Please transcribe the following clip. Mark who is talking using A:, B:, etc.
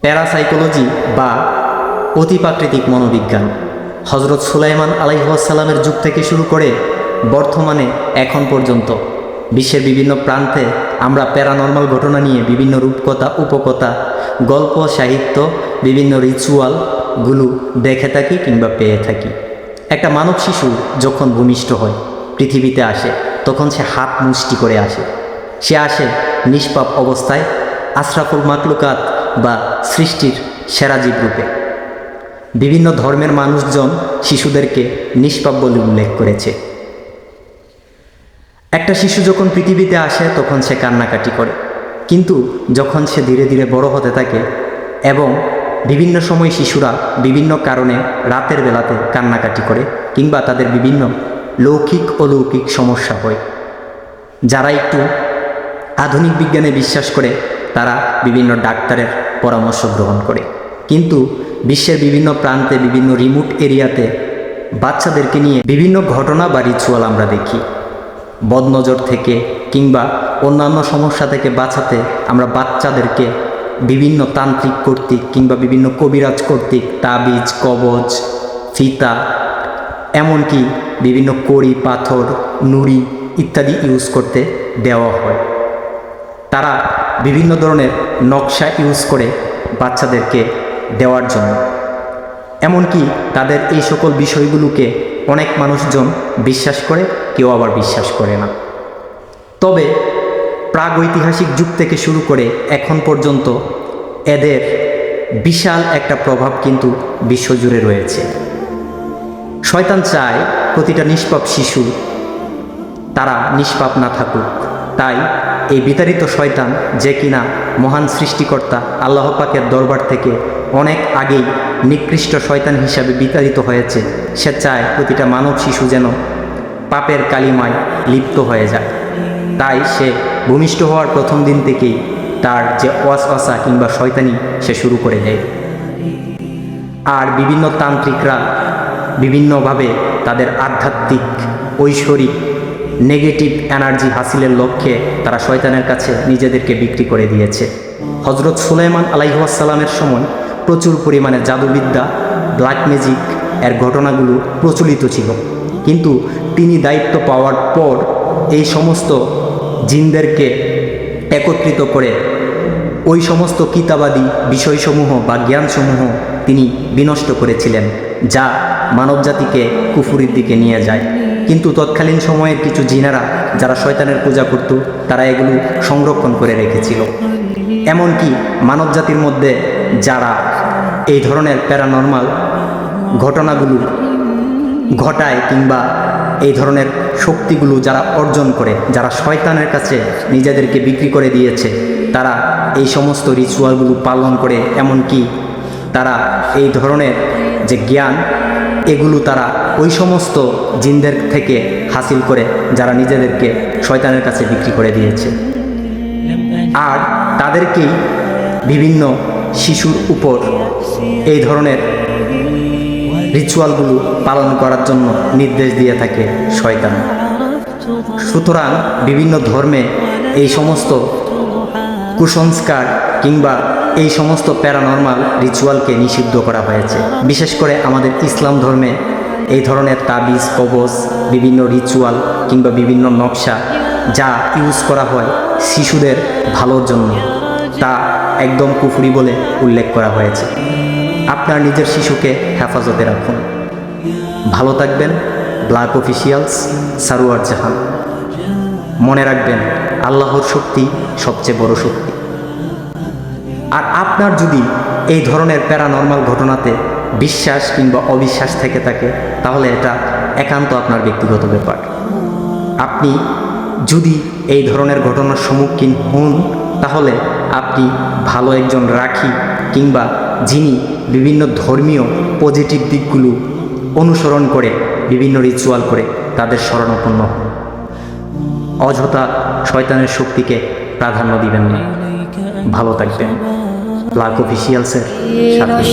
A: Parapsychology বা অতিপ্রাকৃতিক মনোবিজ্ঞান হজরত সুলাইমান আলাইহিসসালামের যুগ থেকে শুরু করে বর্তমানে এখন পর্যন্ত বিশ্বের বিভিন্ন প্রান্তে আমরা প্যারানর্মাল ঘটনা নিয়ে বিভিন্ন রূপকথা, উপকথা, গল্প, সাহিত্য, বিভিন্ন রিচুয়ালগুলো দেখে থাকি কিংবা পেয়ে থাকি। একটা মানব শিশু যখন ভূমিষ্ঠ হয়, পৃথিবীতে আসে, তখন সে হাত মুষ্টি করে আসে। সে আসে নিষ্পাপ অবস্থায়, আশরাফুল মাকলুকাত বা সৃষ্টির সেরা জীব রূপে। বিভিন্ন ধর্মের মানুষজন শিশুদেরকে নিষ্পাপ বলে উল্লেখ করেছে। একটা শিশু যখন পৃথিবীতে আসে তখন সে কান্নাকাটি করে, কিন্তু যখন সে ধীরে ধীরে বড় হতে থাকে এবং বিভিন্ন সময় শিশুরা বিভিন্ন কারণে রাতের বেলাতে কান্নাকাটি করে কিংবা তাদের বিভিন্ন লৌকিক অলৌকিক সমস্যা হয়, যারা একটু আধুনিক বিজ্ঞানে বিশ্বাস করে তারা বিভিন্ন ডাক্তারের পরামর্শ গ্রহণ করে। কিন্তু বিশ্বের বিভিন্ন প্রান্তে, বিভিন্ন রিমোট এরিয়াতে বাচ্চাদেরকে নিয়ে বিভিন্ন ঘটনা বা রিচুয়াল আমরা দেখি। বদনজর থেকে কিংবা অন্যান্য সমস্যা থেকে বাঁচাতে আমরা বাচ্চাদেরকে বিভিন্ন তান্ত্রিক কর্তৃক কিংবা বিভিন্ন কবিরাজ কর্তৃক তাবিজ, কবজ, ফিতা, এমনকি বিভিন্ন কড়ি, পাথর, নুড়ি ইত্যাদি ইউজ করতে দেওয়া হয়। তারা বিভিন্ন ধরনের নকশা ইউজ করে বাচ্চাদেরকে দেওয়ার জন্য। এমনকি তাদের এই সকল বিষয়গুলোকে অনেক মানুষজন বিশ্বাস করে, কেউ আবার বিশ্বাস করে না। তবে প্রাগৈতিহাসিক যুগ থেকে শুরু করে এখন পর্যন্ত এদের বিশাল একটা প্রভাব কিন্তু বিশ্বজুড়ে রয়েছে। শয়তান চায় প্রতিটা নিষ্পাপ শিশু তারা নিষ্পাপ না থাকুক। তাই এই বিতাড়িত শয়তান, যে কিনা মহান সৃষ্টিকর্তা আল্লাহ পাকের দরবার থেকে অনেক আগেই নিকৃষ্ট শয়তান হিসাবে বিতাড়িত হয়েছে, সে চায় প্রতিটা মানব শিশু যেন পাপের কালিমায় লিপ্ত হয়ে যায়। তাই সে ভূমিষ্ঠ হওয়ার প্রথম দিন থেকেই তার যে ওয়াসওয়াসা কিংবা শয়তানি সে শুরু করে দেয়। আর বিভিন্ন তান্ত্রিকরা বিভিন্নভাবে তাদের আধ্যাত্মিক, ঐশ্বরিক, নেগেটিভ এনার্জি হাসিলের লক্ষ্যে তারা শয়তানের কাছে নিজেদেরকে বিক্রি করে দিয়েছে। হজরত সুলাইমান আলাইহিসসালামের সময় প্রচুর পরিমাণে জাদুবিদ্যা, ব্ল্যাক ম্যাজিক এর ঘটনাগুলো প্রচলিত ছিল, কিন্তু তিনি দায়িত্ব পাওয়ার পর এই সমস্ত জিনদেরকে একত্রিত করে ওই সমস্ত কিতাবাদি বিষয়সমূহ বা জ্ঞানসমূহ তিনি বিনষ্ট করেছিলেন, যা মানবজাতিকে কুফুরির দিকে নিয়ে যায়। কিন্তু তৎকালীন সময়ের কিছু জিনেরা যারা শয়তানের পূজা করত, তারা এগুলো সংরক্ষণ করে রেখেছিল। এমনকি মানবজাতির মধ্যে যারা এই ধরনের প্যারানর্মাল ঘটনাগুলো ঘটায় কিংবা এই ধরনের শক্তিগুলো যারা অর্জন করে, যারা শয়তানের কাছে নিজেদেরকে বিক্রি করে দিয়েছে, তারা এই সমস্ত রিচুয়ালগুলো পালন করে। এমনকি তারা এই ধরনের যে জ্ঞান, এগুলো তারা ওই সমস্ত জিনদের থেকে হাসিল করে যারা নিজেদেরকে শয়তানের কাছে বিক্রি করে দিয়েছে। আর তাদেরকেই বিভিন্ন শিশুর উপর এই ধরনের রিচুয়ালগুলো পালন করার জন্য নির্দেশ দিয়ে থাকে শয়তান। সুতরাং বিভিন্ন ধর্মে এই সমস্ত কুসংস্কার কিংবা এই সমস্ত প্যারানর্মাল রিচুয়ালকে নিষিদ্ধ করা হয়েছে। বিশেষ করে আমাদের ইসলাম ধর্মে এই ধরনের তাবিজ, কবজ, বিভিন্ন রিচুয়াল কিংবা বিভিন্ন নকশা যা ইউজ করা হয় শিশুদের ভালোর জন্য, তা একদম কুফরি বলে উল্লেখ করা হয়েছে। আপনার নিজের শিশুকে হেফাজতে রাখুন। ভালো থাকবেন। ব্ল্যাক অফিসিয়ালস, সারোয়ার জাহান। মনে রাখবেন, আল্লাহর শক্তি সবচেয়ে বড় শক্তি। আর আপনার যদি এই ধরনের প্যারানর্মাল ঘটনাতে বিশ্বাস কিংবা অবিশ্বাস থেকে থাকে, তাহলে এটা একান্ত আপনার ব্যক্তিগত ব্যাপার। আপনি যদি এই ধরনের ঘটনার সম্মুখীন হন, তাহলে আপনি ভালো একজন রাখি কিংবা যিনি বিভিন্ন ধর্মীয় পজিটিভ দিকগুলো অনুসরণ করে বিভিন্ন রিচুয়াল করে তাদের শরণাপন্ন হন। অযথা শয়তানের শক্তিকে প্রাধান্য দিবেন না। ভালো থাকবেন। ব্ল্যাক অফিসিয়ালসের সাথে।